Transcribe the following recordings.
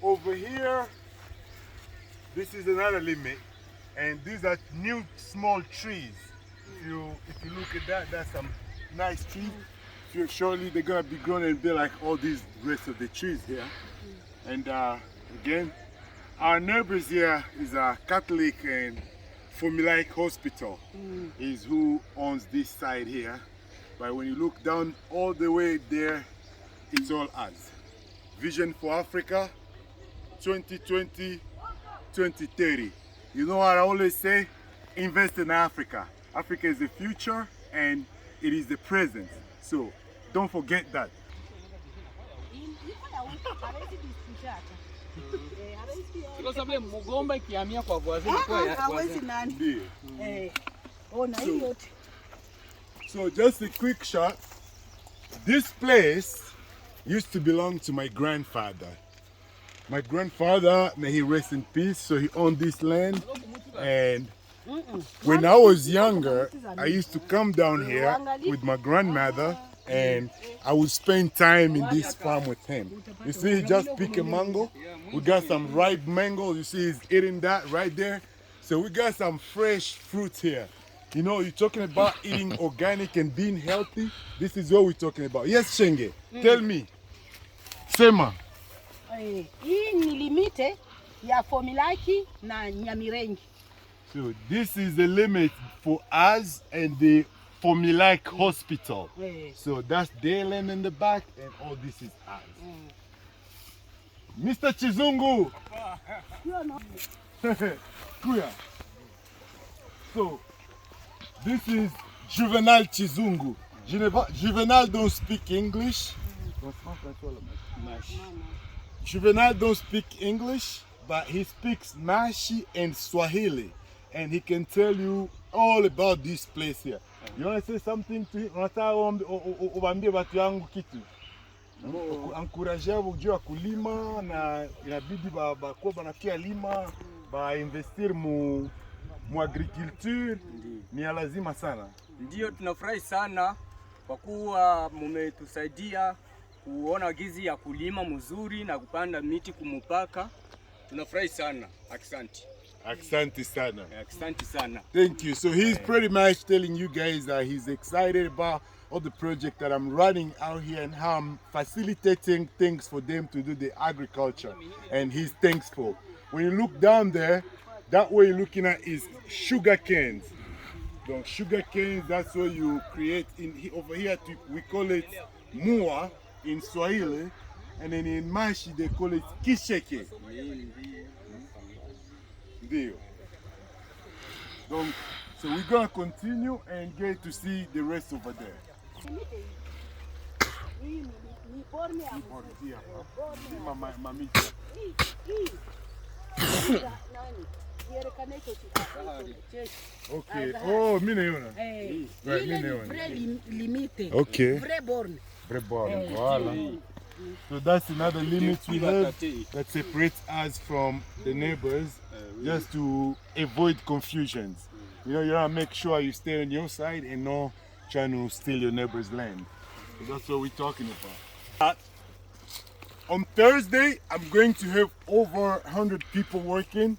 over here, this is another limit, and these are new small trees. If you look at that, that's some nice trees. Surely they're gonna be grown and be like all these rest of the trees here. And again, our neighbors here is a Catholic and Formulaic Hospital is who owns this side here. But when you look down all the way there, it's all us. Vision for Africa 2020, 2030. You know what I always say? Invest in Africa. Africa is the future and it is the present. So don't forget that. So just a quick shot. This place used to belong to my grandfather. My grandfather, may he rest in peace, so he owned this land. And when I was younger, I used to come down here with my grandmother and I would spend time in this farm with him. You see, he just picked a mango. We got some ripe mangoes. You see, he's eating that right there. So we got some fresh fruits here. You know, you're talking about eating organic and being healthy. This is what we're talking about. Yes, Shenge, tell me. Sema. Hii ni limite ya Formulaic na Nyamirengi. So this is the limit for us and the Formulaic Hospital. So that's their land in the back and all this is us. Mr. Chizungu! Kuya. So this is Juvenal Chizungu. Juvenal don't speak English. Juvenal don't speak English, but he speaks Mashi and Swahili, and he can tell you all about this place here. You want to say something to him? Uambie watu yangu kitu. Encourage wao kulima na inabidi bakuwa banakia lima, ba investir mu agriculture ni lazima sana. Ndio tunafurahi sana kwa kuwa mumetusaidia kuona gizi ya kulima mzuri na kupanda miti kumupaka. Tunafurahi sana. Asante. Asante sana. Asante sana. Thank you. So he's pretty much telling you guys that he's excited about all the project that I'm running out here and how I'm facilitating things for them to do the agriculture. And he's thankful. When you look down there, that way you're looking at is sugar canes. So sugar canes, that's what you create over here. We call it mua in Swahili, and then in Mashi they call it kisheke. So we're gonna continue and get to see the rest over there. Okay. Oh, minayona. Right, minayona. Okay. Vreborn. Voila. So that's another limit we have that separates us from the neighbors, just to avoid confusions. You know, you gotta make sure you stay on your side and not trying to steal your neighbor's land. So that's what we're talking about. On Thursday, I'm going to have over 100 people working,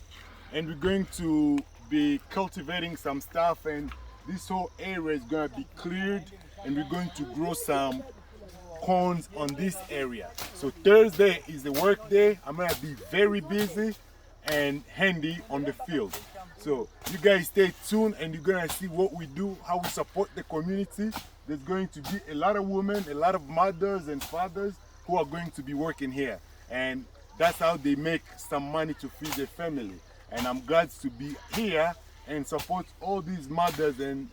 and we're going to be cultivating some stuff, and this whole area is gonna be cleared, and we're going to grow some corns on this area. So Thursday is the work day. I'm gonna be very busy and handy on the field. So you guys stay tuned and you're gonna see what we do, how we support the community. There's going to be a lot of women, a lot of mothers and fathers who are going to be working here. And that's how they make some money to feed their family. And I'm glad to be here and support all these mothers and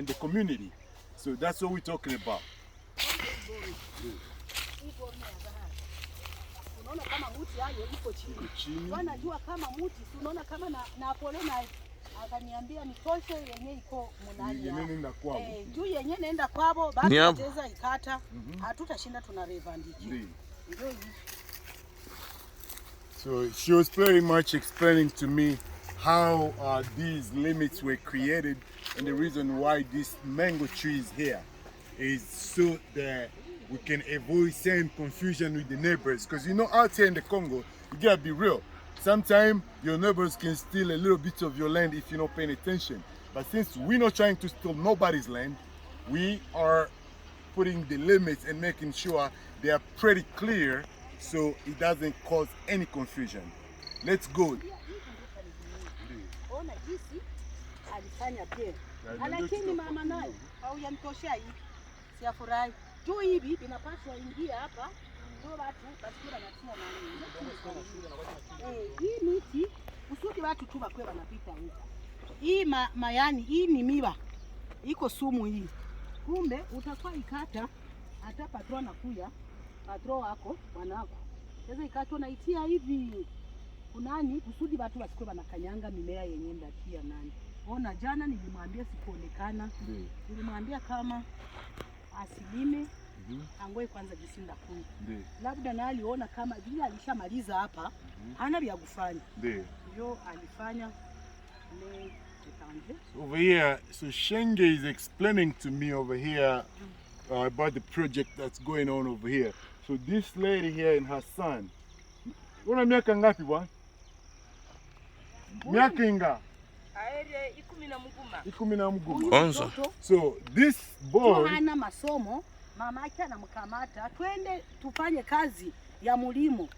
the community. So that's what we're talking about. Unaona kama muti hayo iko chini. Wanajua kama muti, unaona kama na polena akaniambia nitoshe yenyewe iko munani. Juu yenyewe naenda kwabo basi tutaweza ikata. Hatutashinda tunarevandiki. Ndio. So she was very much explaining to me how these limits were created and the reason why this mango tree is here is so that we can avoid some confusion with the neighbors. Because you know, out here in the Congo, You gotta be real. Sometimes your neighbors can steal a little bit of your land if you're not paying attention. But since we're not trying to steal nobody's land, we are putting the limits and making sure they are pretty clear so it doesn't cause any confusion. Let's go. Lakini mama naye haujamtoshea hii. Siafurahi. Juu hivi vinapaswa ingia hapa. Ndio watu basikira na tia nani. Hii miti usudi watu tu bakwe wanapita huko. Hii mayani hii ni miwa. Iko sumu hii. Kumbe utakuwa ikata hata patron anakuja. Patron wako wanako. Sasa ikatwa na itia hivi. Kunani usudi watu basikwe wanakanyanga mimea yenyewe ndakia nani. Ona jana nilimwambia sikuonekana. Nilimwambia kama asilime angoe kwanza jisinda kuni. Labda na aliona kama vile alishamaliza hapa hana vya kufanya. Ndio alifanya over here. So Shenge is explaining to me over here about the project that's going on over here. So this lady here and her son. Una miaka ngapi bwana? Miaka ingapi? So this boy hana masomo, mama yake anamkamata twende tufanye kazi ya mulimo.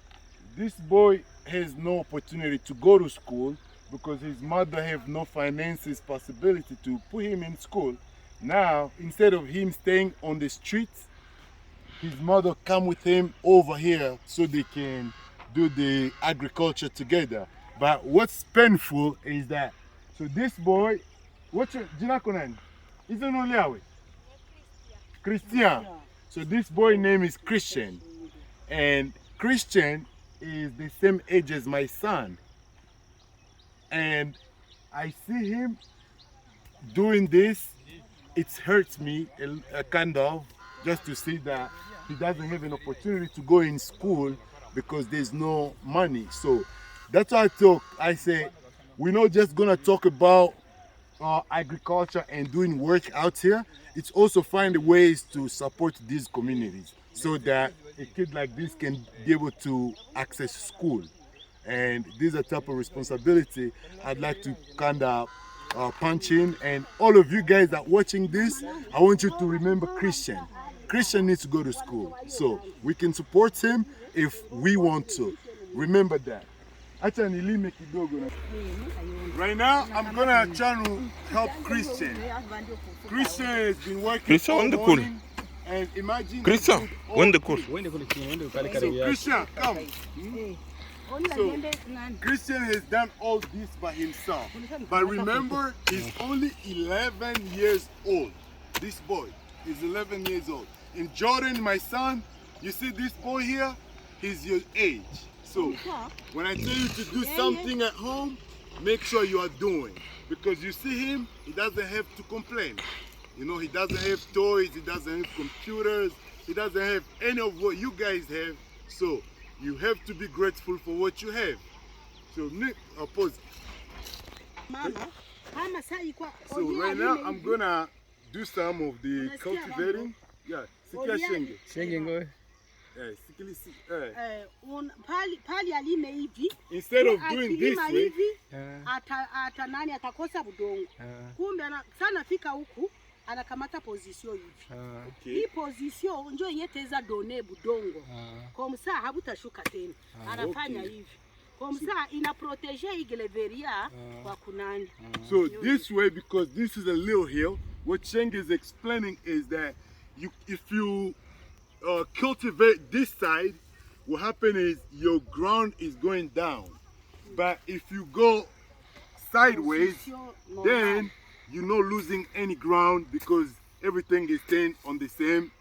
This boy has no opportunity to go to school because his mother have no finances possibility to put him in school. Now instead of him staying on the streets, his mother come with him over here so they can do the agriculture together. But what's painful is that, so this boy, what's your jina konani? Isn't only awe? Christian. So this boy name is Christian, and Christian is the same age as my son. And I see him doing this. It hurts me kind of just to see that he doesn't have an opportunity to go in school because there's no money. So that's why I say we're not just gonna talk about agriculture and doing work out here. It's also find ways to support these communities so that a kid like this can be able to access school. And this is a type of responsibility I'd like to kind of punch in. And all of you guys that watching this, I want you to remember Christian. Christian needs to go to school, so we can support him if we want to. Remember that. Right now, I'm gonna try to help Christian. Christian has been working all morning, and imagine. Christian, when the course? So Christian, come. So Christian has done all this by himself. But remember, he's only 11 years old. This boy is 11 years old. And Jordan, my son, you see this boy here? He's your age. So when I tell you to do something at home, make sure you are doing. Because you see him, he doesn't have to complain. You know, he doesn't have toys, he doesn't have computers, he doesn't have any of what you guys have. So you have to be grateful for what you have. So pause. So right now I'm gonna do some of the cultivating. Yeah, sikia shenge. Shenge ngoe. Instead of doing this way, atakosa budongo. Kumbe sana fika huku anakamata position hivi. Hii position ndio yeteza done budongo. Kwa msa habutashuka tena. Anafanya hivi. Kwa msa ina protege igleveria kwa kunani. So this way, because this is a little hill, what Sheng is explaining is that if you cultivate this side, what happens is your ground is going down. But if you go sideways, then you're not losing any ground because everything is staying on the same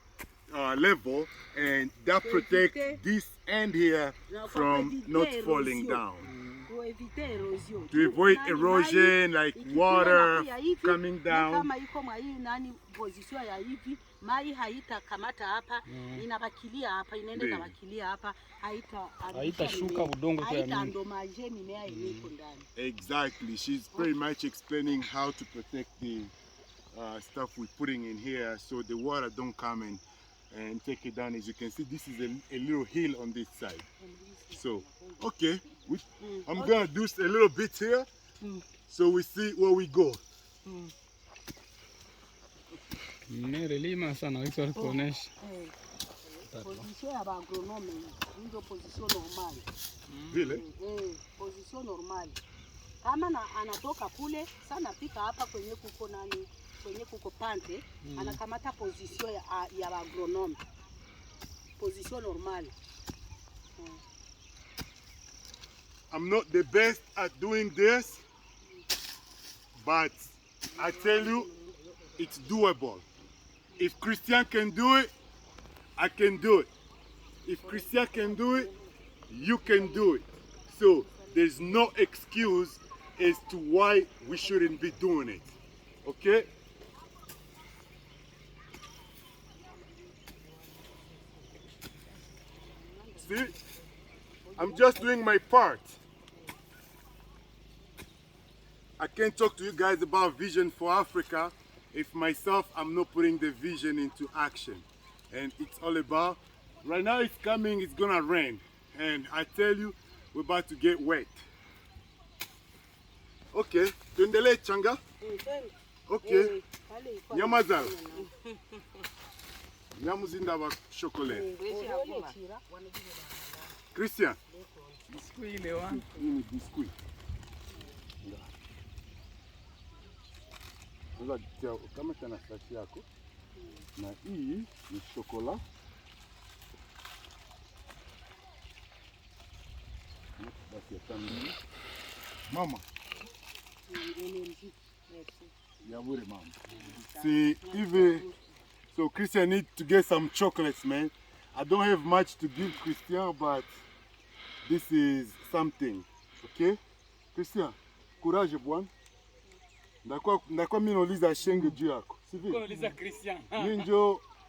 level, and that protects this end here from not falling down. To avoid erosion, like water coming down. Mai haita kamata hapa, inabakilia hapa, inaenda inabakilia hapa, haitashuka udongo kwa nini? Haitaandomaje mimea iliyoko ndani. Exactly. She's pretty much explaining how to protect the stuff we're putting in here so the water don't come and and take it down. As you can see, this is a little hill on this side. So, okay, I'm gonna do a little bit here, so we see where we go. Position ya agronome ndio position normal. Vile? Position normal. Kama anatoka kule sana pika hapa kwenye kuko nani, kwenye kuko pante, anakamata position ya agronome. Position normal. I'm not the best at doing this, but I tell you, it's doable. If Christian can do it, I can do it. If Christian can do it, you can do it. So there's no excuse as to why we shouldn't be doing it. Okay? See? I'm just doing my part. I can't talk to you guys about vision for Africa if myself I'm not putting the vision into action. And it's all about, right now it's coming, it's gonna rain. And I tell you, we're about to get wet. Okay, tuendelee changa. Okay. Nyamazala. Nyamuzinda wa chocolate. Christian. Biskuit ile wa. Hii ni biskuit. Kama tena sashi yako. Na hii ni chocolat. Basi atambili. Mama. Yabure mama. See, even so Christian need to get some chocolates, man. I don't have much to give Christian, but this is something. Okay? Christian, courage bwana. Ndakwa mimi nauliza shenge juu yako. Sivyo? Nauliza Christian.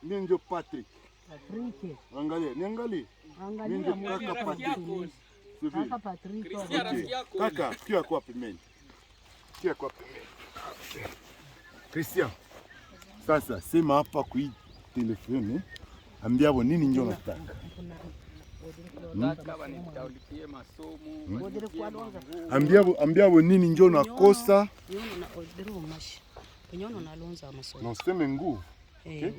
Ninjo Patrick. Patrick. Angalia, niangalie. Ninjo kaka Patrick. Sivyo? Kaka Patrick. Kaka, kia kwa pembeni. Kia kwa pembeni. Okay. Christian. Sasa sema hapa kwa telefoni. Ambia wao nini njoo nataka. Ambia wao nini njoo nakosa. Nyono nalonza masomo. Na useme nguvu.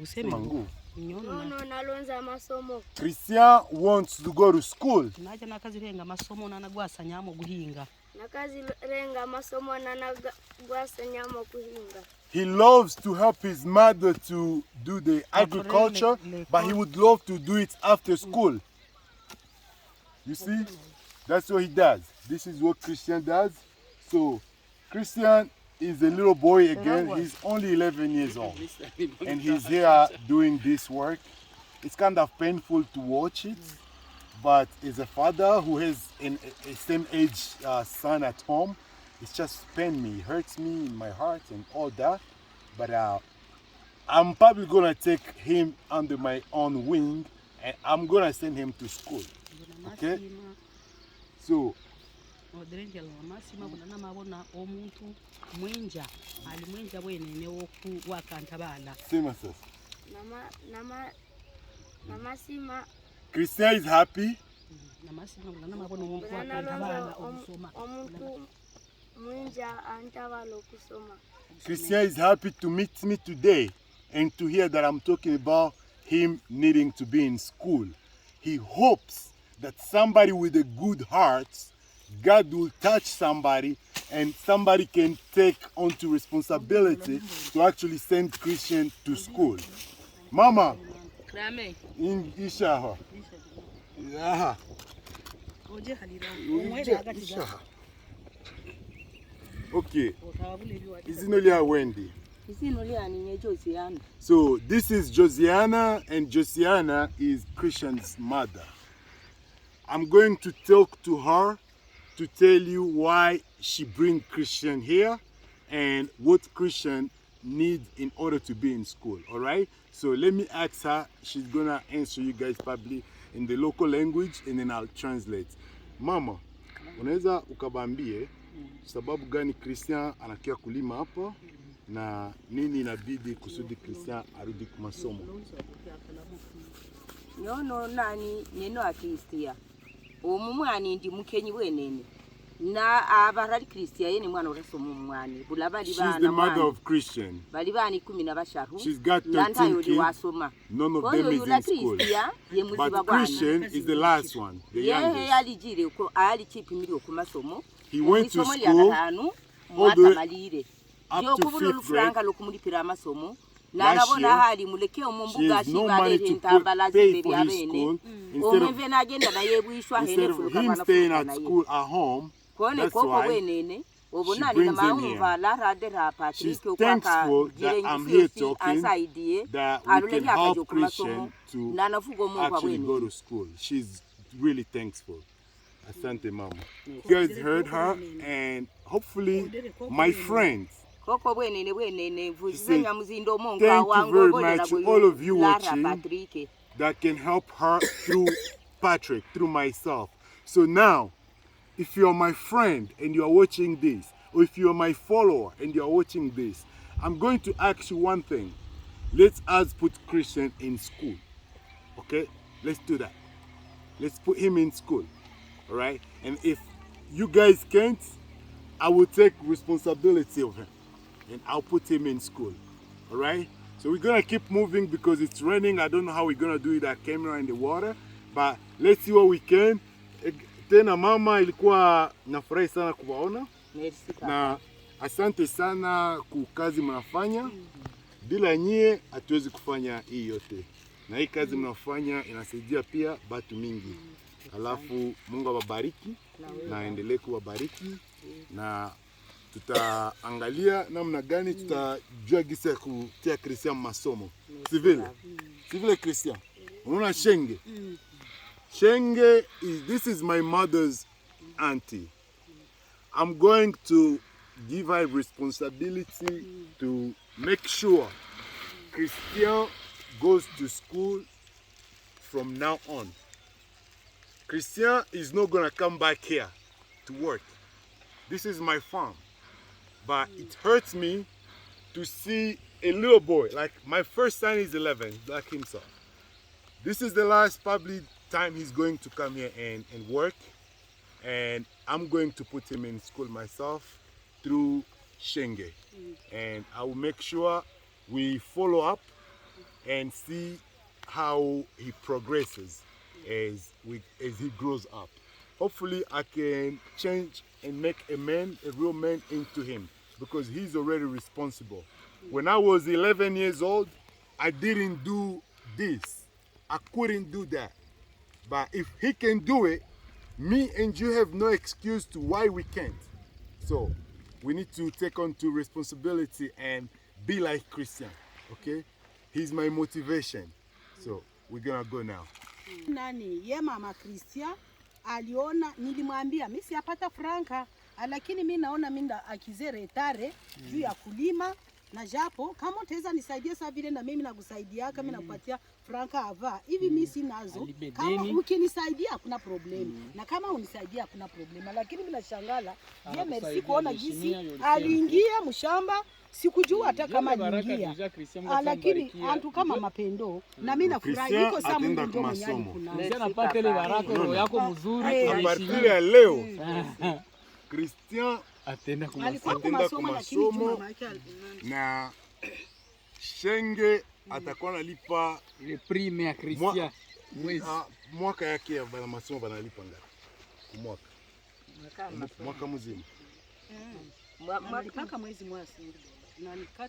Useme nguvu. Nyono nalonza masomo. Christian wants to go to school. Naje nakazi renga masomo na nagwasa nyamo guhinga. Nakazi renga masomo na nagwasa nyamo guhinga. He loves to help his mother to do the agriculture, but he would love to do it after school. You see? That's what he does. This is what Christian does. So, Christian is a little boy again. He's only 11 years old. And he's here doing this work. It's kind of painful to watch it. But as a father who has a same age son at home, it's just pain me, it hurts me in my heart and all that. But I'm probably going to take him under my own wing and I'm going to send him to school. Okay? So, sema sasa. Christian is happy. Christian is happy to meet me today and to hear that I'm talking about him needing to be in school. He hopes that somebody with a good heart, God will touch somebody and somebody can take onto responsibility to actually send Christian to school. Mama, in Ishaha. Yeah. Okay. Wendy. So this is Josiana, and Josiana is Christian's mother. I'm going to talk to her to tell you why she brings Christian here and what Christian needs in order to be in school. All right? So let me ask her. She's gonna answer you guys probably in the local language and then I'll translate. Mama, unaweza ukabambie sababu gani Christian anakia kulima hapa na nini inabidi kusudi Christian arudi kwa masomo? Nono nani neno akistia omumwani ndi mukenyi wenene na abarali Christian yene mwana urasomo umwani bulabali bana. She's the mother of Christian. Bali bani 10 She's got 13 kids. None of them is in school. But Christian is the last one, the youngest. He went to school all the way up to 5th grade. She has no money to pay for his school. Instead of him staying at school at home, that's why she brings him here. She's thankful that I'm here talking, that we can help Christian to actually go to school. She's really thankful. Asante mama. You guys heard her, and hopefully my friends, she said, thank you very much to all of you watching that can help her through Patrick, through myself. So now, if you're my friend and you're watching this, or if you're my follower and you're watching this, I'm going to ask you one thing. Let us put Christian in school. Okay? Let's do that. Let's put him in school. All right? And if you guys can't, I will take responsibility of him. And I'll put him in school. All right? So we're going to keep moving because it's raining. I don't know how we're going to do that camera in the water. But let's see what we can. Tena mama, ilikuwa nafurahi sana kuwaona. Na asante sana kukazi mnafanya. Bila nyie hatuwezi kufanya hii yote. Na hii kazi mnafanya inasaidia pia watu mingi. Alafu Mungu awabariki na aendelee kuwabariki, na tutaangalia namna gani tutajua gisi ya kutia Christian masomo. Sivile Christian. Unaona Shenge? Shenge this is my mother's auntie. I'm going to give her responsibility to make sure Christian goes to school from now on. Christian is not going to come back here to work. This is my farm. But it hurts me to see a little boy, like my first son is 11, like himself. This is the last probably time he's going to come here and work. And I'm going to put him in school myself through Shenge. And I will make sure we follow up and see how he progresses as he grows up. Hopefully I can change and make a real man into him, because he's already responsible. When I was 11 years old, I didn't do this. I couldn't do that. But if he can do it, me and you have no excuse to why we can't. So we need to take on to responsibility and be like Christian, okay? He's my motivation. So we're gonna go now. Nani ye mama Christian aliona, nilimwambia mimi siapata franka, lakini mimi naona mimi akizere tare juu ya kulima, na japo kama utaweza nisaidia sawa vile na mimi nakusaidia, kama nakupatia franka ava hivi mimi sinazo, kama ukinisaidia hakuna problem, na kama unisaidia hakuna problem. Lakini mimi nashangala je, merci kuona jinsi aliingia mshamba, sikujua hata kama aliingia, lakini antu kama mapendo, na mimi nafurahi iko sawa. Mungu ndio mwenye kuna napata ile baraka roho yako mzuri. A partir ya leo Christian atenda kwa masomo, na Shenge atakuwa analipa ile prime ya Christian mwezi. Mwaka yake ya masomo banalipa ngapi? Mwaka mzima. Mpaka mwezi mwasi na ni $4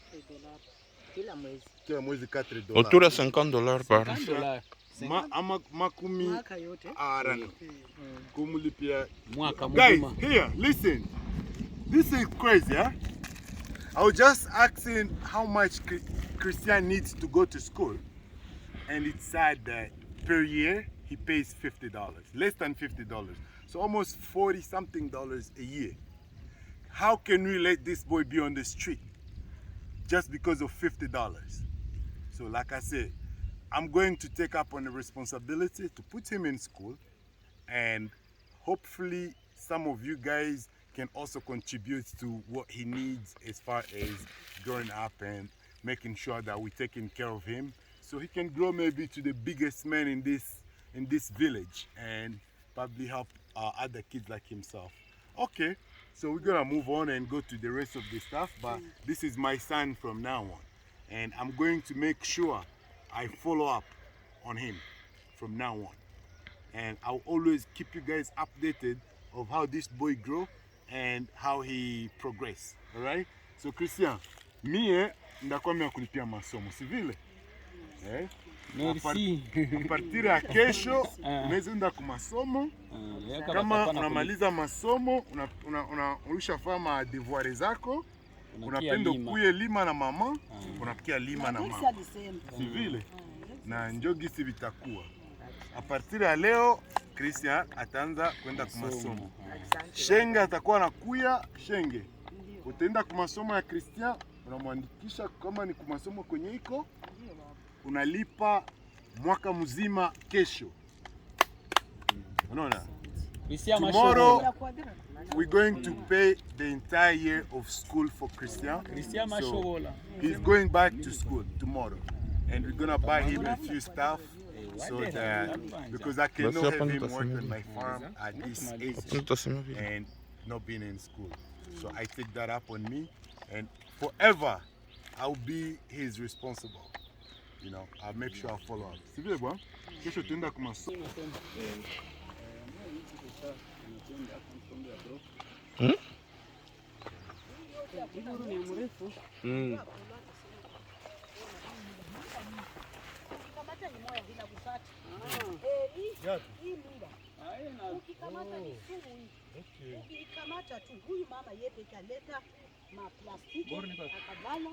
kila mwezi. Kila mwezi $4. Autour de $50 par an. Makumi mwaka yote. Arana. Kumulipia mwaka guys, mzima. here, listen. This is crazy, huh? I was just asking how much Christian needs to go to school, and it said that per year he pays $50, less than $50. So almost $40-something a year. How can we let this boy be on the street just because of $50? So like I said, I'm going to take up on the responsibility to put him in school, and hopefully some of you guys can also contribute to what he needs as far as growing up and making sure that we're taking care of him so he can grow maybe to the biggest man in this village and probably help other kids like himself. Okay, so we're gonna move on and go to the rest of the stuff, but this is my son from now on, and I'm going to make sure I follow up on him from now on, and I'll always keep you guys updated of how this boy grow and how he progress. All right? So Christian, mie ndakwambia kulipia masomo, si vile? Merci. A partir ya kesho unaweza enda kwa masomo. Kama unamaliza masomo, unashafanya devoir zako, unapenda kuye lima na mama, unapikia lima na mama. Si vile? Na njogisi vitakuwa. A partir ya leo Christian ataanza kwenda kwa masomo. Shenge atakuwa anakuya Shenge. Utaenda kwa masomo ya Christian, unamwandikisha kama ni kwa masomo kwenye iko, unalipa mwaka mzima kesho. Unaona? Tomorrow we're going to pay the entire year of school for Christian. So he's going back to school tomorrow, and we're gonna buy him a few stuff so that because I cannot have him work on my farm at this age and not being in school. So I take that up on me, and forever I'll be his responsible. You know, I'll make sure I follow up. Si vile bwana? Kesho tuenda kwa masomo. Ukikamata tu huyu mama yeye kaleta maplastiki akabala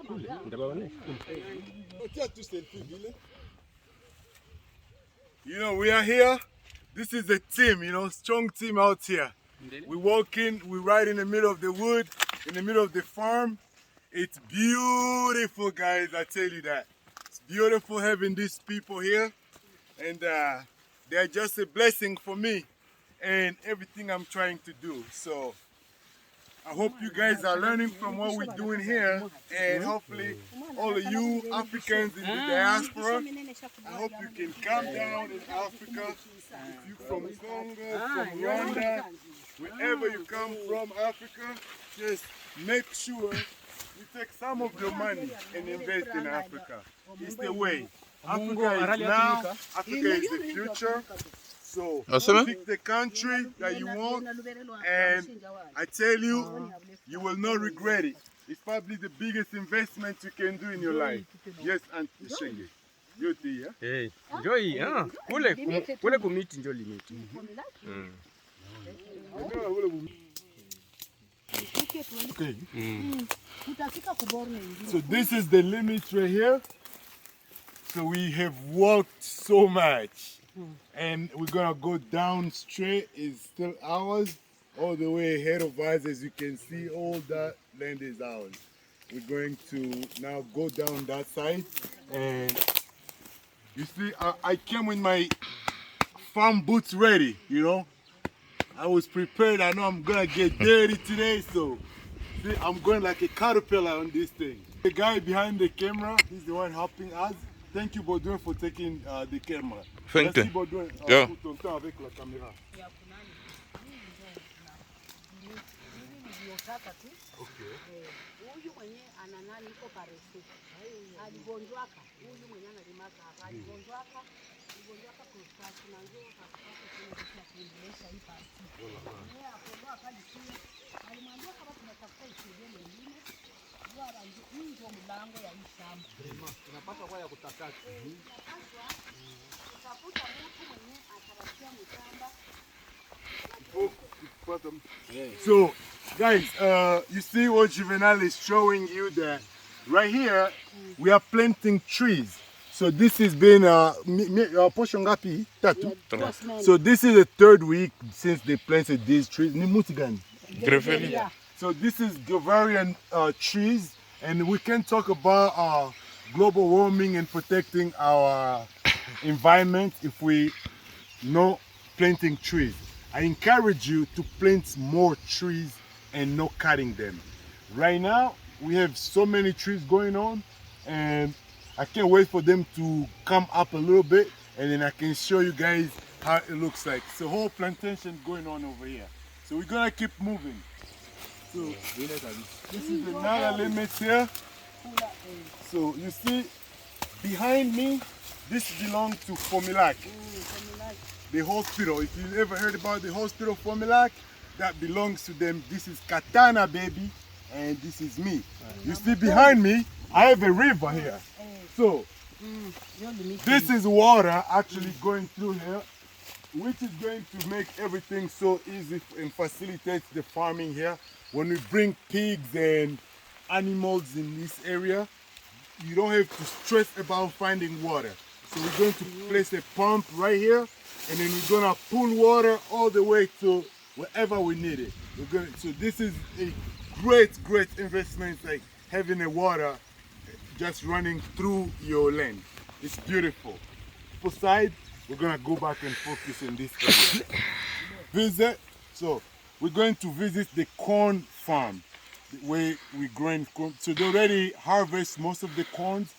You know, we are here. This is a team, you know, strong team out here. We're walking, we're right in the middle of the wood, in the middle of the farm. It's beautiful, guys, I tell you that. It's beautiful having these people here. And they're just a blessing for me and everything I'm trying to do. So I hope you guys are learning from what we're doing here, and hopefully all of you Africans in the diaspora, I hope you can come down in Africa. If you're from Congo, from Rwanda, wherever you come from Africa, just make sure you take some of your money and invest in Africa. It's the way. Africa is now, Africa is the future. So pick the country that you want, and I tell you, you will not regret it. It's probably the biggest investment you can do in your life. Yes, Auntie Shenge. You too, yeah? Hey, enjoy, huh? Kule kumiti ndio limiti. Okay. So this is the limit right here. So we have walked so much. And we're gonna go down straight. It's still ours, all the way ahead of us. As you can see, all that land is ours. We're going to now go down that side, and you see, I came with my farm boots ready. You know, I was prepared. I know I'm gonna get dirty today, so see, I'm going like a caterpillar on this thing. The guy behind the camera, he's the one helping us. Thank you, Baudouin, for taking the camera. Thank you. Merci, Baudouin, Yeah. pour ton temps avec la caméra. Okay. Huyu mwenye ananani iko parese. Aligonjwaka. Huyu mwenye analimaka hapa aligonjwaka. Aligonjwaka prostate na ndio akapata kuendelesha hii parti. Yeye akondoa pale chini. Alimwambia kama tunatafuta ishirini nyingine. Hii ndio mlango ya hii shamba. Tunapata kwa ya kutakata. Utafuta mtu mwenye atarakia mshamba. So, guys, you see what Juvenal is showing you that right here we are planting trees. So this has been portion ngapi? Tatu. So this is the third week since they planted these trees. Ni muti gani? Gravelia. So this is Gavarian trees, and we can talk about global warming and protecting our environment if we know planting trees. I encourage you to plant more trees and not cutting them. Right now, we have so many trees going on, and I can't wait for them to come up a little bit, and then I can show you guys how it looks like. It's a whole plantation going on over here. So we're gonna keep moving. So this is another limit here. So you see, behind me, this belongs to Formilac, the hospital. If you ever heard about the hospital Formilac, that belongs to them. This is Katana, baby, and this is me. You see behind me, I have a river here. So this is water actually going through here, which is going to make everything so easy and facilitate the farming here. When we bring pigs and animals in this area, you don't have to stress about finding water. So we're going to place a pump right here, and then we're gonna pull water all the way to wherever we need it. So this is a great investment, like having a water just running through your land. It's beautiful. Beside, we're gonna go back and focus in this area. Visit. So we're going to visit the corn farm where we're growing corn. So they already harvest most of the corns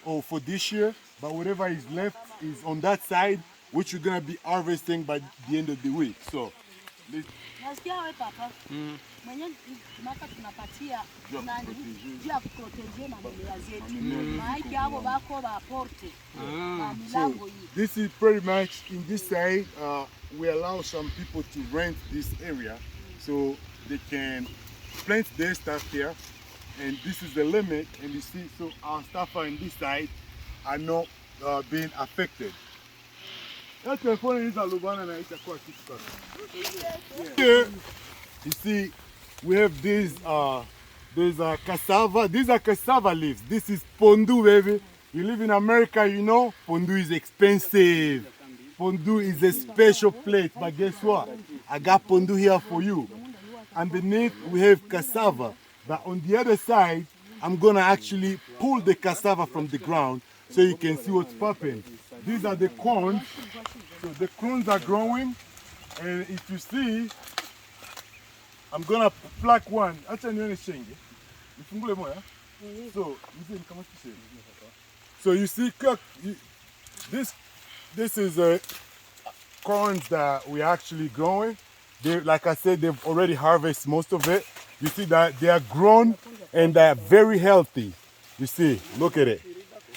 for this year, but whatever is left is on that side, which we're gonna be harvesting by the end of the week. So nasikia wewe papa mwenye maka tunapatia nani jia kuproteje mamimea zetu maiki hapo bako ba porte milango hii. This is pretty much in this side. We allow some people to rent this area so they can plant their stuff here, and this is the limit. And you see, so our stuff are in this side are not being affected. Here, you see, we have these cassava. These are cassava leaves. This is pondu, baby. You live in America, you know, pondu is expensive. Pondu is a special plate, but guess what? I got pondu here for you. Underneath, we have cassava. But on the other side, I'm gonna actually pull the cassava from the ground so you can see what's popping. These are the corns. So the corns are growing, and if you see, I'm gonna pluck one. So you see, this is corns that we actually growing. Like I said, they've already harvested most of it. You see that they are grown and they are very healthy. You see, look at it.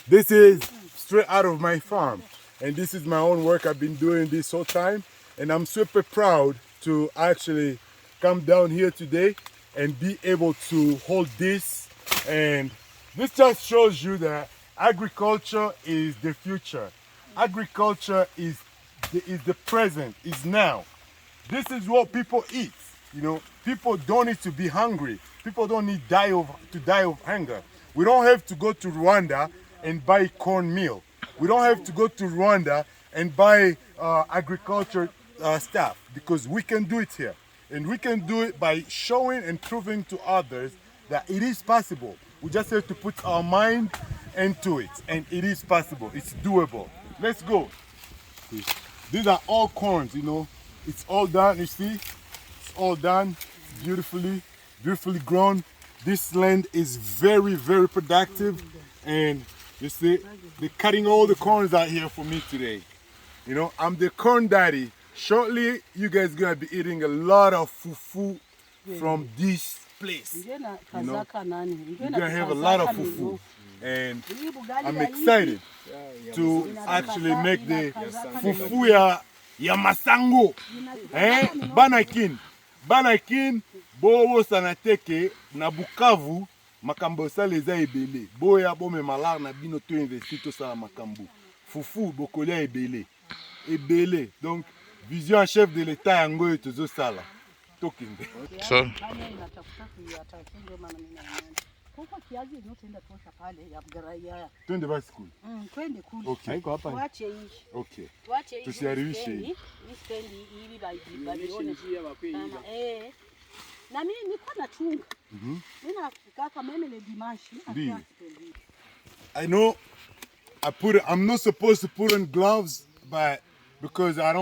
This is straight out of my farm, and this is my own work. I've been doing this whole time, and I'm super proud to actually come down here today and be able to hold this. And this just shows you that agriculture is the future. Agriculture is the present, is now. This is what people eat. You know, people don't need to be hungry. People don't need to die of hunger. We don't have to go to Rwanda and buy cornmeal. We don't have to go to Rwanda and buy agriculture stuff, because we can do it here. And we can do it by showing and proving to others that it is possible. We just have to put our mind into it, and it is possible. It's doable. Let's go. These are all corns, you know. It's all done, you see? It's all done beautifully grown. This land is very productive, and you see, they're cutting all the corns out here for me today. You know, I'm the corn daddy. Shortly, you guys are gonna be eating a lot of fufu from this place. You know, you're gonna have a lot of fufu, and I'm excited to actually make the fufu ya masango. Banakin, bowo sanateke na Bukavu. Makambo saleza ebele. Boya bome malar na bino to investi to sala makambo. Fufu bokolia ebele. Ebele. Donc vision en chef de l'État yango etozo sala. Talking. So. Twende basi kule. Twende kule. Okay. Haiko hapa. Tuache hii. Okay. Tuache hii. Tusiharibishe hii. Hii stendi hivi babione. Na mimi niko na chunga. Mimi nafikaka kama mimi dimanche. I know I'm not supposed to put on gloves, but because I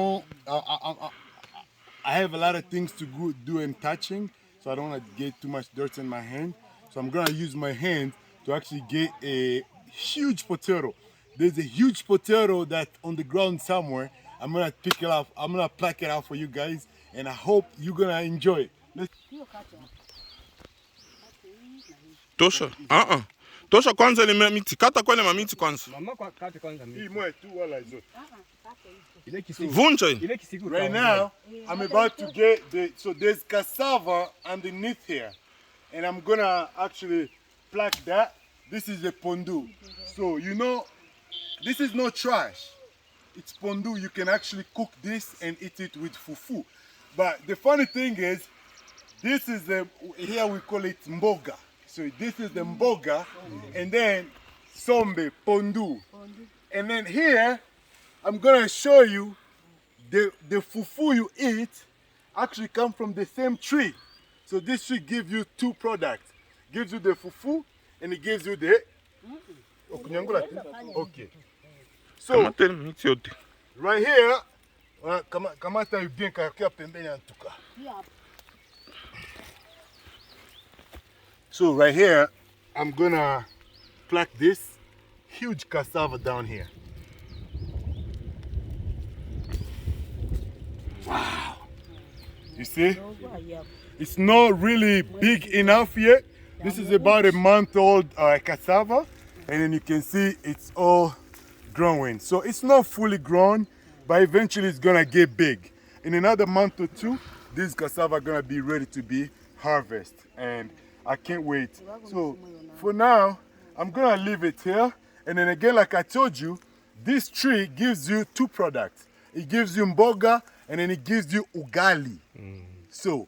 have a lot of things to do and touching, so I don't want to get too much dirt in my hand. So I'm gonna use my hand to actually get a huge potato. There's a huge potato that's on the ground somewhere. I'm gonna pick it up. I'm gonna pluck it out for you guys, and I hope you're gonna enjoy it. Tosha. Tosha kwanza ile miti. Kata kwa ile mamiti kwanza. Mama kate kwanza miti. Hii mwe tu wala hizo. Vunja. Right now, I'm about to get so there's cassava underneath here. And I'm gonna actually pluck that. This is a pondu. So, you know, this is no trash. It's pondu. You can actually cook this and eat it with fufu. But the funny thing is, this is here we call it mboga. So this is the mboga, and then sombe, pondu. And then here, I'm gonna show you the fufu you eat actually come from the same tree. So this tree gives you two products. Gives you the fufu and it gives you the okay. So right here, kamata you bien kakia pembeni antuka. So right here, I'm gonna pluck this huge cassava down here. Wow. You see? It's not really big enough yet. This is about a month old cassava. And then you can see it's all growing. So it's not fully grown, but eventually it's gonna get big. In another month or two, this cassava gonna be ready to be harvested. And I can't wait. So for now, I'm gonna leave it here. And then again, like I told you, this tree gives you two products. It gives you mboga and then it gives you ugali. So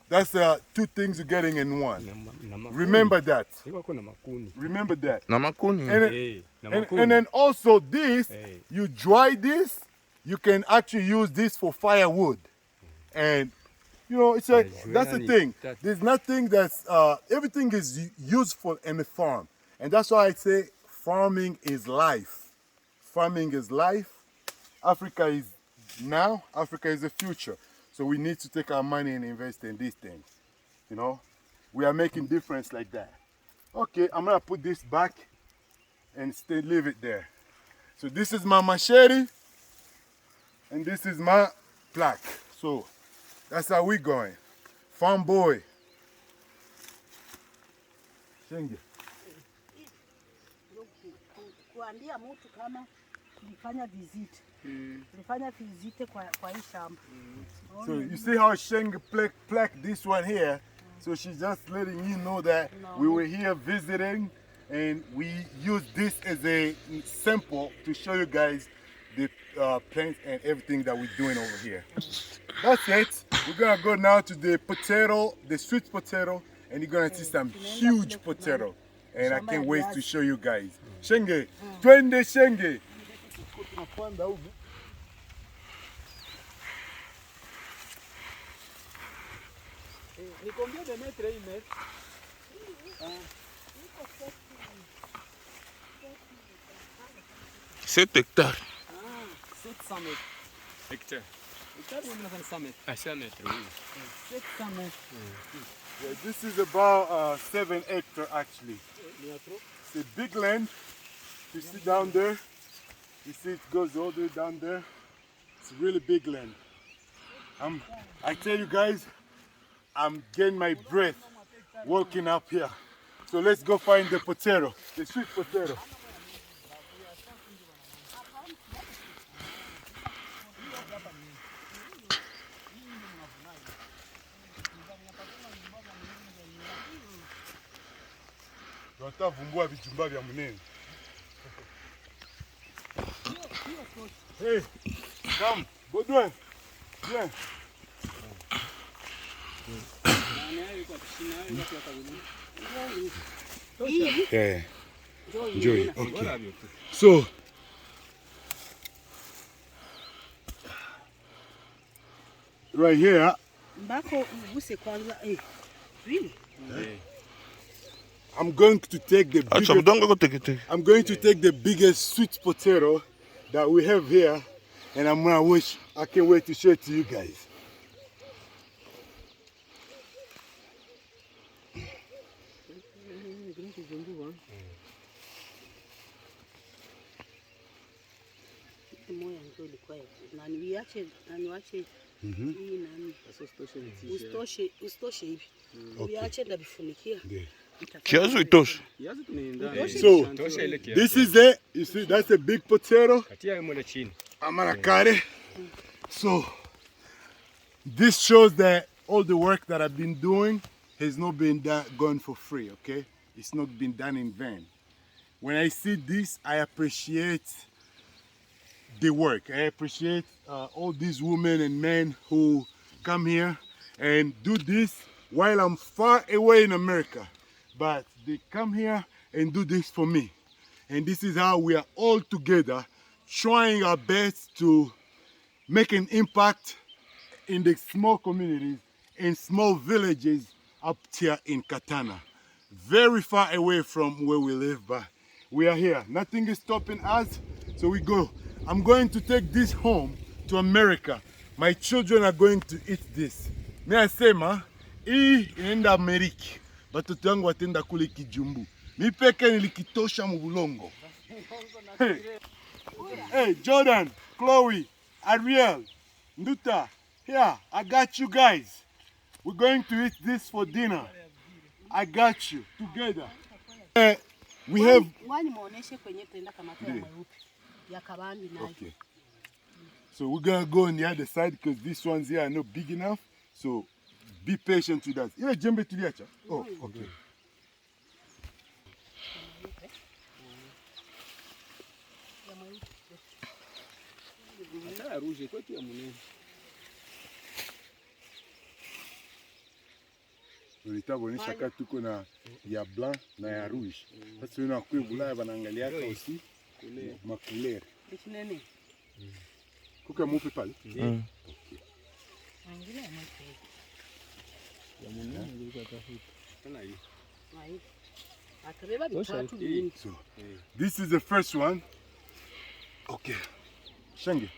that's two things you're getting in one. Remember that. Remember that. And then also this, you dry this, you can actually use this for firewood. And you know, it's that's the thing. There's nothing that's, everything is useful in the farm. And that's why I say farming is life. Farming is life. Africa is now, Africa is the future. So we need to take our money and invest in these things. You know, we are making difference like that. Okay, I'm gonna put this back and leave it there. So this is my machete and this is my plaque. So that's how we going. Farm boy. Shenge. Kuambia mtu kama tulifanya visit. Tulifanya visit kwa hii shamba. So you see how Shenge plaque this one here. So she's just letting you know that we were here visiting and we use this as a sample to show you guys the plants and everything that we're doing over here. That's it. We're gonna go now to the potato, the sweet potato, and you're gonna see some huge potato. And I can't wait to show you guys. Shenge, twende Shenge. Et combien de mètres il met? 7 hectares. 700 mètres. Hectare. Hectare ou 900 mètres? 100 mètres, oui. 700 mètres. Yeah, this is about 7 hectares actually. It's a big land. You see down there? You see it goes all the way down there. It's a really big land. I tell you guys, I'm getting my breath walking up here. So let's go find the potato, the sweet potato. Hey, come, Baudouin, viens. Yeah. Enjoy. Okay. So, right here. Really? I'm going to take the biggest, I'm going to take the biggest sweet potato that we have here, and I can't wait to show it to you guys. Moya ndio ilikuwa na niache hii nani. Usitoshe hivi. Niache ndabifunikia. Kiazi itoshe. So, this is it. You see, that's a big potato. Amanakare. So, this shows that all the work that I've been doing has not been gone for free, okay? It's not been done in vain. When I see this, I appreciate the work. I appreciate all these women and men who come here and do this while I'm far away in America. But they come here and do this for me. And this is how we are all together trying our best to make an impact in the small communities, in small villages up here in Katana. Very far away from where we live, but we are here. Nothing is stopping us, so we go. I'm going to take this home to America. My children are going to eat this. Me asema, hii inaenda Amerika. Watoto wangu watenda kule kijumbu. Mi peke nilikitosha mbulongo. Hey, Jordan, Chloe, Ariel, Nduta, here, I got you guys. We're going to eat this for dinner. I got you, together. We have... Okay. So we're going to go on the other side because these ones here are not big enough. So be patient with us. Ile jembe tuliacha? Oh, okay. Nitakuonyesha kama tuko na ya blanc na ya rouge. Sasa wewe unakuwa Bulaya wanaangalia hata usi makulere. Nini? Kuka mupe pale. Angalia So, this is the first one. Okay. Shangi.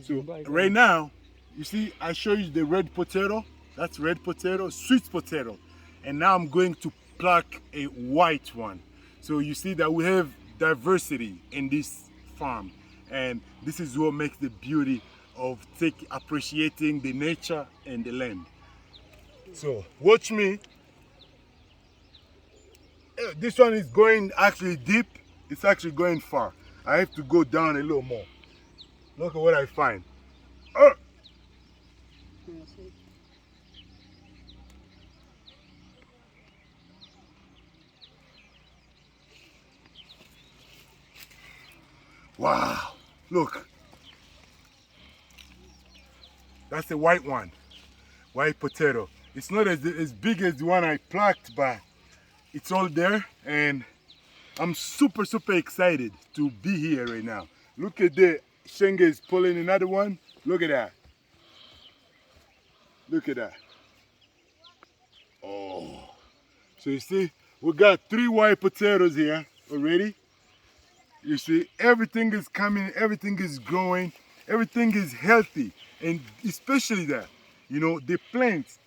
So, right now, you see, I show you the red potato. That's red potato, sweet potato. And now I'm going to pluck a white one. So you see that we have diversity in this farm. And this is what makes the beauty of appreciating the nature and the land. So watch me. This one is going actually deep. It's actually going far. I have to go down a little more. Look at what I find. Wow, look. That's a white one, white potato. It's not as big as the one I plucked, but it's all there. And I'm super excited to be here right now. Look at the Shenge is pulling another one. Look at that. Look at that. Oh. So you see, we got 3 white potatoes here already. You see, everything is coming, everything is growing, everything is healthy. And especially that, you know, the plants,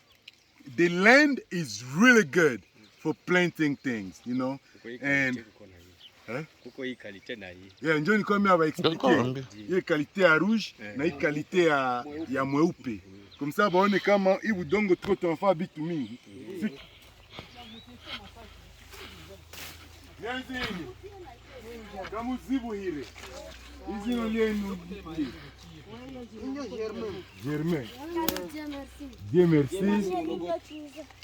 the land is really good for planting things, you know. And yeah, njoo nikwambia hapa explique. Hii kalite ya rouge na hii kalite ya mweupe. Comme ça baone kama hii udongo tuko tunafaa vitu mingi. Kama zibu hile. Hizi ndio ndio. Germain. Dieu merci.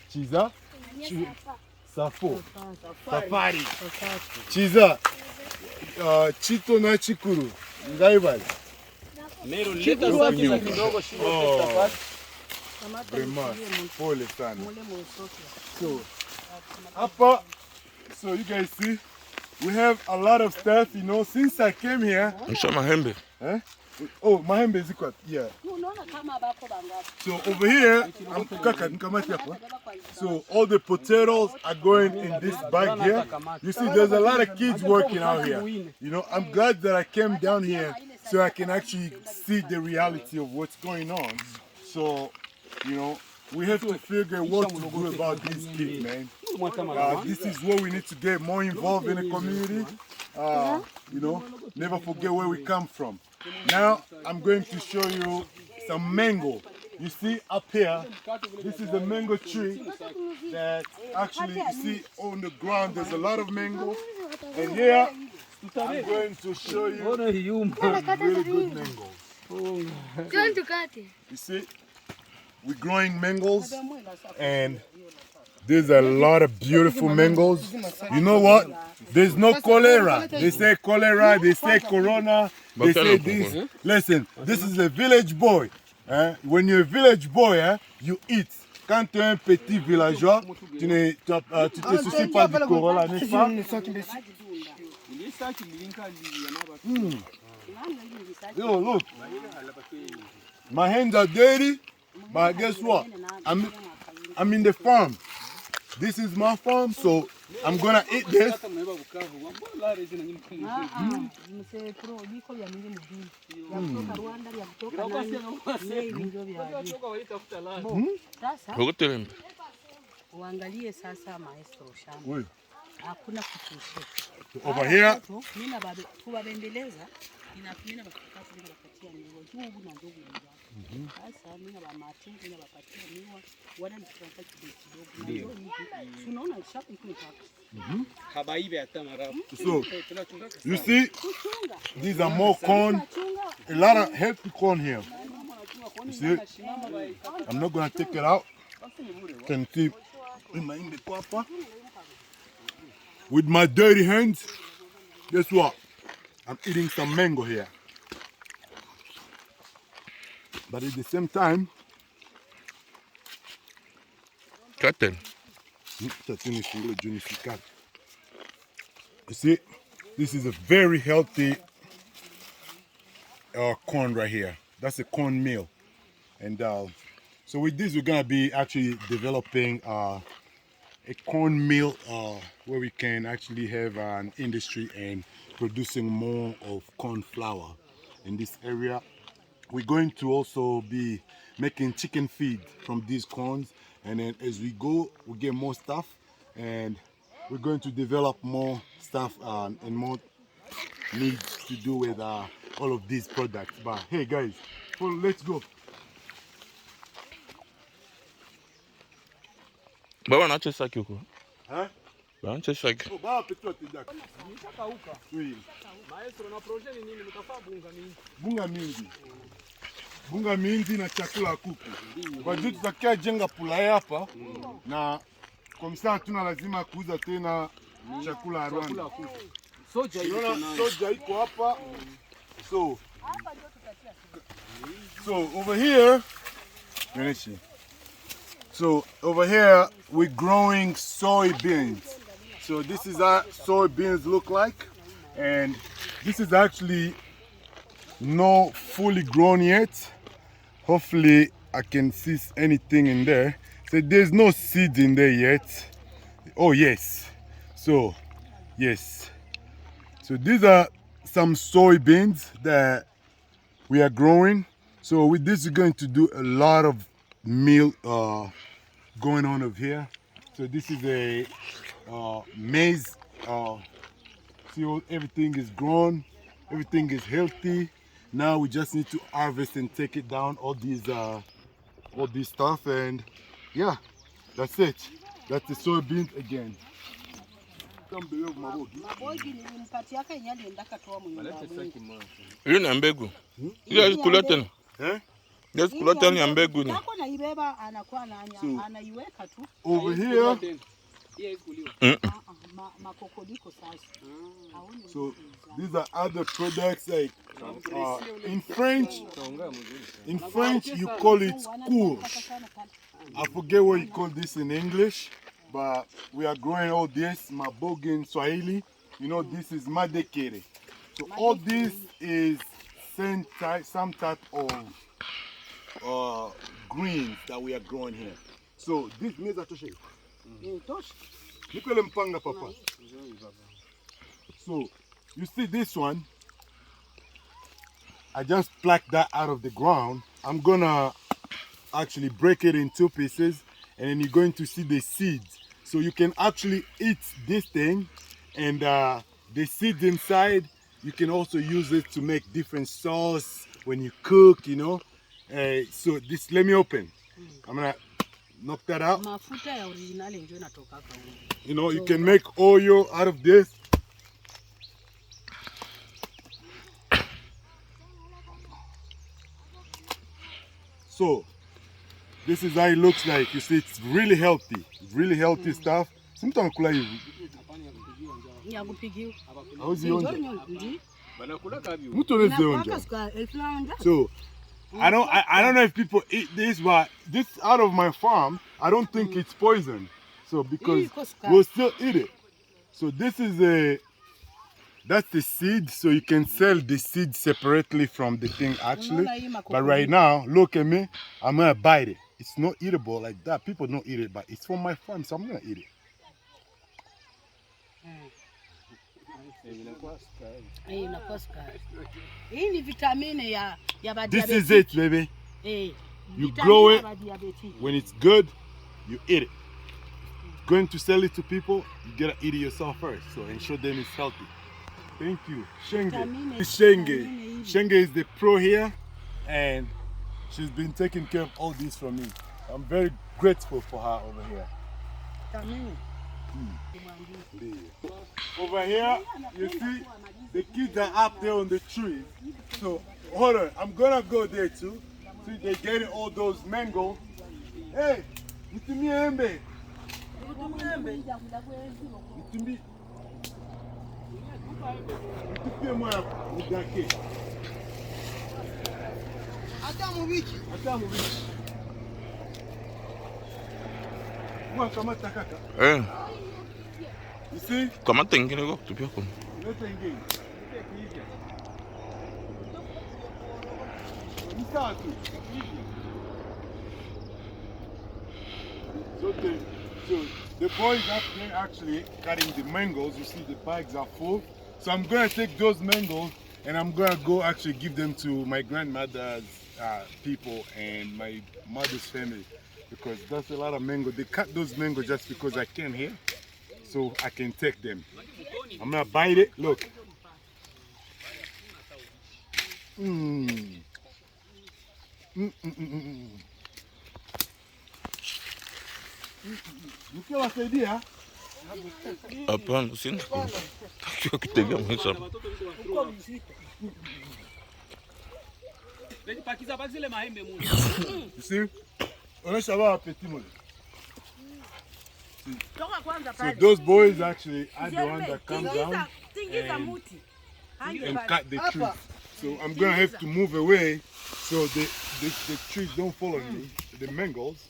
Chiza. Safo. Safari. Chiza. Chito na chikuru. Ngai bali. Mero leta zake za kidogo shimo tafadhali. Vraiment, pole sana. So, hapa, so you guys see, we have a lot of stuff, you know, since I came here. Msha mahembe. Eh? Oh, mahembe ziko, yeah. So over here, so all the potatoes are going in this bag here. You see, there's a lot of kids working out here. You know, I'm glad that I came down here so I can actually see the reality of what's going on. So, you know, we have to figure what to do about these kids, man. This is where we need to get more involved in the community. You know, never forget where we come from. Now I'm going to show you some mango. You see up here, this is a mango tree that actually you see on the ground. There's a lot of mango, and here I'm going to show you really good mangoes. You see, we're growing mangoes, and there's a lot of beautiful mangoes. You know what? There's no cholera. They say cholera, they say corona, they say this. Listen, this is a village boy. When you're a village boy, you eat. Quand tu es un petit villageois, tu te soucies pas du corona, n'est-ce pas? Yo, look. My hands are dirty, but guess what? I'm in the farm. This is my farm, so I'm gonna eat this. Over here. So, you see, these are more corn, a lot of healthy corn here. You see, I'm not going to take it out. You can see with my dirty hands, guess what? I'm eating some mango here. But at the same time, you see, this is a very healthy corn right here. That's a corn meal. And so with this, we're going to be actually developing a corn meal where we can actually have an industry and producing more of corn flour in this area. We're going to also be making chicken feed from these corns, and then as we go, we get more stuff, and we're going to develop more stuff and more needs to do with all of these products. But hey guys, let's go. Baba na chesa kyoko. Hein? Baba chesa kyoko. Oh, baba peut-être déjà. Oui. Maestro, na projet ni nini mtafaa bunga mingi? Bunga mingi. Bunga mingi na chakula kuku. Kwa juu tutakia jenga pula hapa na kwa msaa hatuna lazima kuuza tena chakula ya Rwanda. Soja iko hapa. So over here, we're growing soy beans. So this is how soy beans look like, and this is actually not fully grown yet. Hopefully I can see anything in there. So there's no seed in there yet. Oh yes. So yes. So these are some soybeans that we are growing. So with this, we're going to do a lot of meal going on over here. So this is a maize. See, everything is grown, everything is healthy. Now we just need to harvest and take it down, all these stuff, and yeah, that's it. That's the soybeans again. Hiyo ni mbegu. Hiyo ilikula tena. Yes, kula tena ya mbegu ni. Over here. So these are other products like in French you call it courge. I forget what you call this in English, but we are growing all this maboga in Swahili. You know, this is madekere. So all this is some type of greens that we are growing here. So this means that so you see this one, I just plucked that out of the ground. I'm gonna actually break it in two pieces, and then you're going to see the seeds. So you can actually eat this thing, and the seeds inside, you can also use it to make different sauce when you cook, you know. So this, let me open. I'm gonna knock that out. You know, you can make oil out of this. So this is how it looks like. You see, it's really healthy. It's really healthy stuff. Sometimes kula hivi. Hauzi onja. Mtu anaweza onja. So I don't know if people eat this, but this out of my farm, I don't think it's poison. So because we'll still eat it. So this is that's the seed, so you can sell the seed separately from the thing actually. But right now, look at me, I'm gonna bite it. It's not eatable like that. People don't eat it, but it's from my farm, so I'm gonna eat it. This is it, baby. You grow it. When it's good, you eat it. Going to sell it to people, you gotta eat it yourself first, so and show them it's healthy. Thank you, Shenge. Shenge. Shenge is the pro here, and she's been taking care of all this for me. I'm very grateful for her over here. Over here, you see, the kids are up there on the trees. So, hold on, I'm gonna go there too. See, they're getting all those mangoes. Hey, Mutumi Embe. Mutumi. You see? Kamata ingine go tupia kwa. Leta ingine. So the boys up there actually cutting the mangoes. You see the bags are full. So I'm gonna take those mangoes and I'm gonna go actually give them to my grandmother's people and my mother's family, because that's a lot of mango. They cut those mangoes just because I came here, so I can take them. I'm gonna bite it. Look. Nikiwasaidia. Hapana, sina. Takiwa kitega mwisho. You see? Onesha wa apeti mole. So those boys actually are the ones that come down and cut the trees. So I'm gonna have to move away so the trees don't follow me, the mangoes.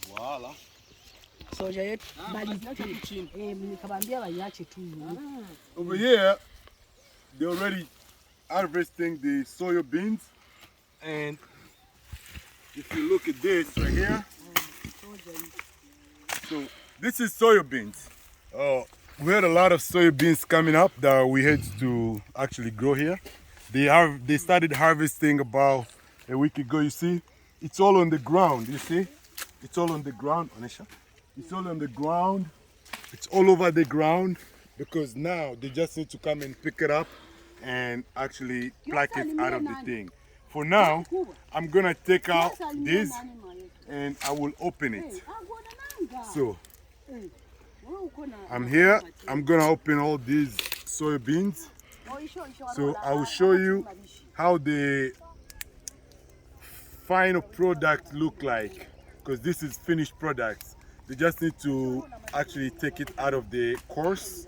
Voila. Over here, they're already harvesting the soy beans, and if you look at this right here, so this is soy beans. We had a lot of soy beans coming up that we had to actually grow here. They started harvesting about a week ago. You see, it's all on the ground. You see, it's all on the ground. Anisha, it's all on the ground. It's all over the ground because now they just need to come and pick it up and actually pluck it out of the thing. For now, I'm gonna take out this and I will open it. So I'm here. I'm gonna open all these soy beans. So I will show you how the final product look like, because this is finished products. They just need to actually take it out of the course,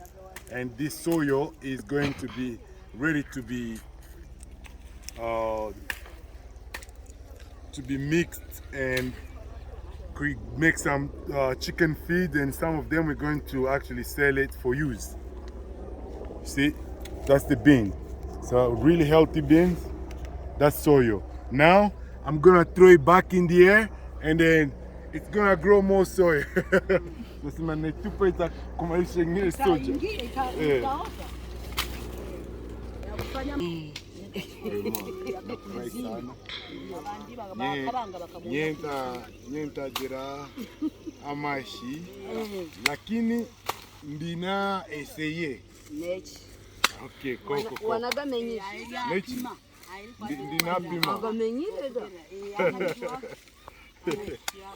and this soil is going to be ready to be mixed and make some chicken feed, and some of them we're going to actually sell it for use. See, that's the bean. So really healthy beans. That's soil. Now I'm gonna throw it back in the air, and then it's gonna grow more soy. Nyenta jira amashi lakini ndina essayé. Ok, koko. Wanagamenyisha. Ndina pima. Agamenyire da.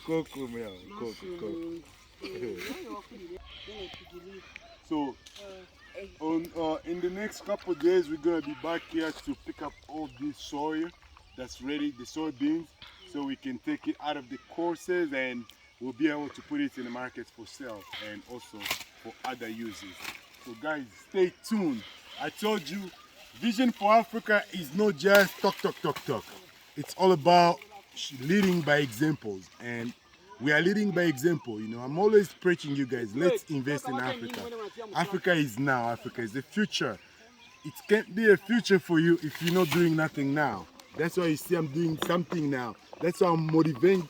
Koko mea, koko. So, in the next couple of days, we're going to be back here to pick up all this soy that's ready, the soy beans, so we can take it out of the courses and we'll be able to put it in the markets for sale and also for other uses. So guys, stay tuned. I told you, Vision for Africa is not just talk. It's all about leading by examples, and we are leading by example. You know, I'm always preaching you guys, let's invest in Africa. Africa is now, Africa is the future. It can't be a future for you if you're not doing nothing now. That's why you see I'm doing something now. That's why I'm motivating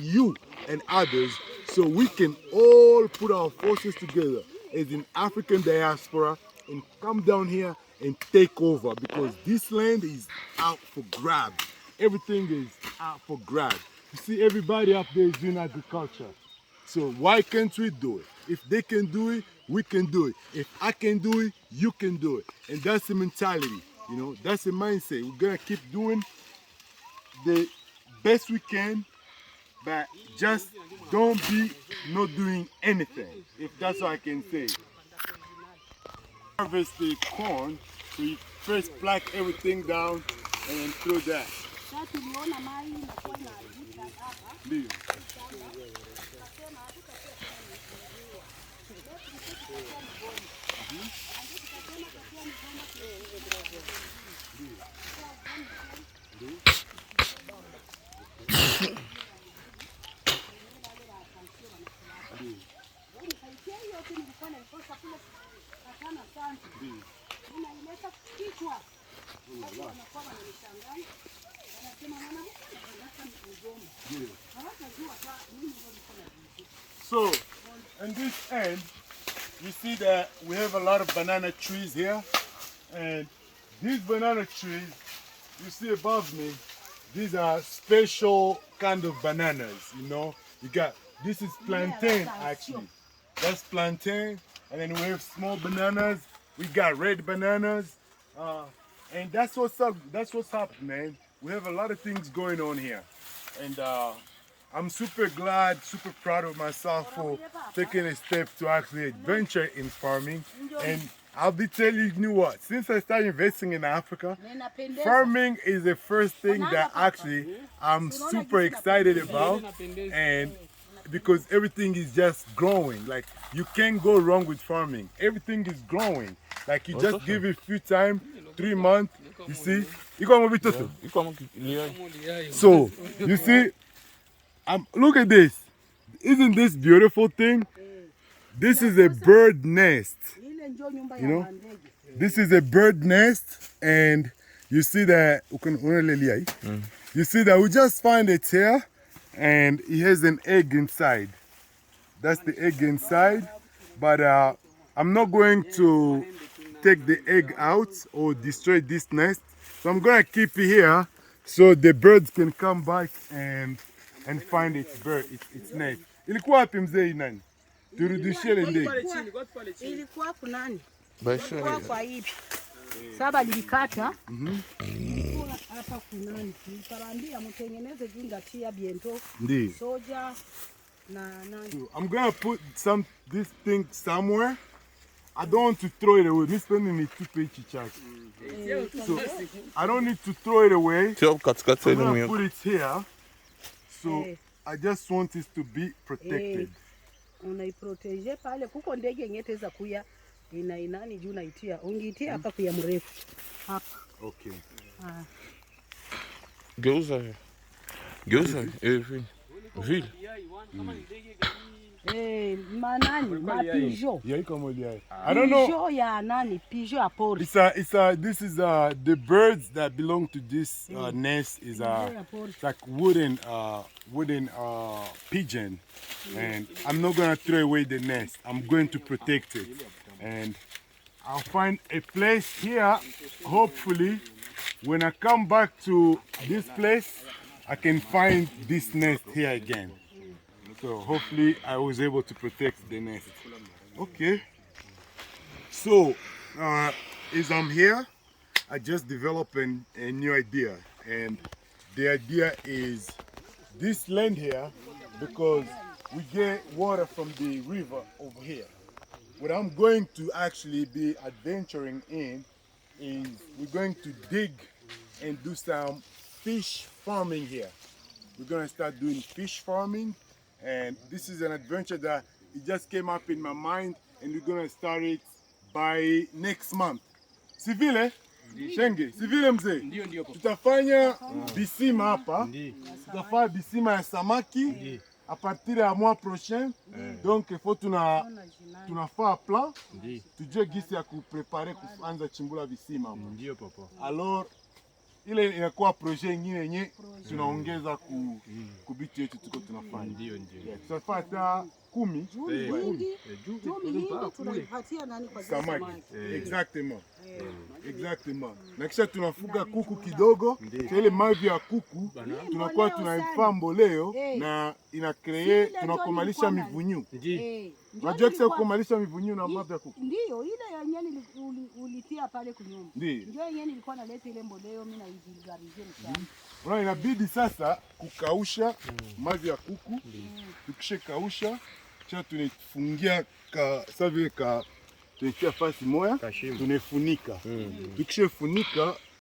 you and others so we can all put our forces together as an African diaspora and come down here and take over, because this land is out for grabs. Everything is out for grabs. You see, everybody up there is doing agriculture. So why can't we do it? If they can do it, we can do it. If I can do it, you can do it. And that's the mentality, you know, that's the mindset. We're gonna keep doing the best we can, but just don't be not doing anything, if that's what I can say. Harvest the corn, so you first pluck everything down and then throw that. So, in this end, you see that we have a lot of banana trees here, and these banana trees you see above me, these are special kind of bananas, you know. You got, this is plantain actually. That's plantain, and then we have small bananas. We got red bananas, and that's what's up. That's what's happening, man. We have a lot of things going on here, and I'm super glad, super proud of myself for taking a step to actually adventure in farming. And I'll be telling you what, since I started investing in Africa, farming is the first thing that actually I'm super excited about, and because everything is just growing. Like, you can't go wrong with farming. Everything is growing. Like, you just give it a few time, 3 months, you see. So, you see, look at this. Isn't this beautiful thing? This is a bird nest. You know, this is a bird nest, and you see that you see that we just find it here, and it has an egg inside. That's the egg inside, but I'm not going to take the egg out or destroy this nest, so I'm gonna keep it here so the birds can come back and find its bird, its nest. Ilikuwa wapi mzee nani? Turudishie ile ndege. Ilikuwa kunani? Ilikuwa kwa hivi. Saba lilikata. Hapa kunani? Nitawaambia mtengeneze gingatia biento. Ndi. Soja na nani. I'm gonna put this thing somewhere. I don't want to throw it away. So I don't need to throw it away. I'm gonna put it here. So I just want it to be protected. Unaiprotege pale kuko ndege ngeteza kuya inani juu naitia. Ungitia hapa kuya mrefu. Hapa. Okay. Geuza vile. Manani, mapigeon. I don't know. Pigeon ya nani? Pigeon ya pori. This is the birds that belong to this nest is it's like wooden pigeon, and I'm not gonna throw away the nest. I'm going to protect it, and I'll find a place here. Hopefully, when I come back to this place, I can find this nest here again. So hopefully I was able to protect the nest. Okay. So as I'm here, I just developed a new idea. And the idea is this land here, because we get water from the river over here. What I'm going to actually be adventuring in is we're going to dig and do some fish farming here. We're going to start doing fish farming, and this is an adventure that it just came up in my mind, and we're going to start it by next month. Sivile? Shenge, sivile mzee? Tutafanya bisima hapa. Tutafanya bisima ya samaki à partir ya mois prochain. Donc il faut tunafaa plan. Tujue gisi ya kuprepare kuanza chimbula visima. Ndio papa. Alors ile inakuwa projet nyingine yenye tunaongeza ku bitu yetu tuko tunafanya. Ndio. Tutafanya hata 10. Tunaipatia nani kwa samaki? Exactement. Exactement. Na kisha tunafuga kuku kidogo. Ile mavi ya kuku tunakuwa tunaifaa mboleo na ina create tunakomalisha mivunyu. Unajua kisa kukomalisha mivunyu na mavi ya kuku? Ndio, ile yenyewe ulitia pale kunyumba. Ndio yenyewe nilikuwa naleta ile mboleo mimi na ivulgarizia mshamba. Bwana, inabidi sasa kukausha mavi ya kuku. Tukisha kausha cha tunafungia sasa vile tunatia fasi moja tunafunika. Tukishafunika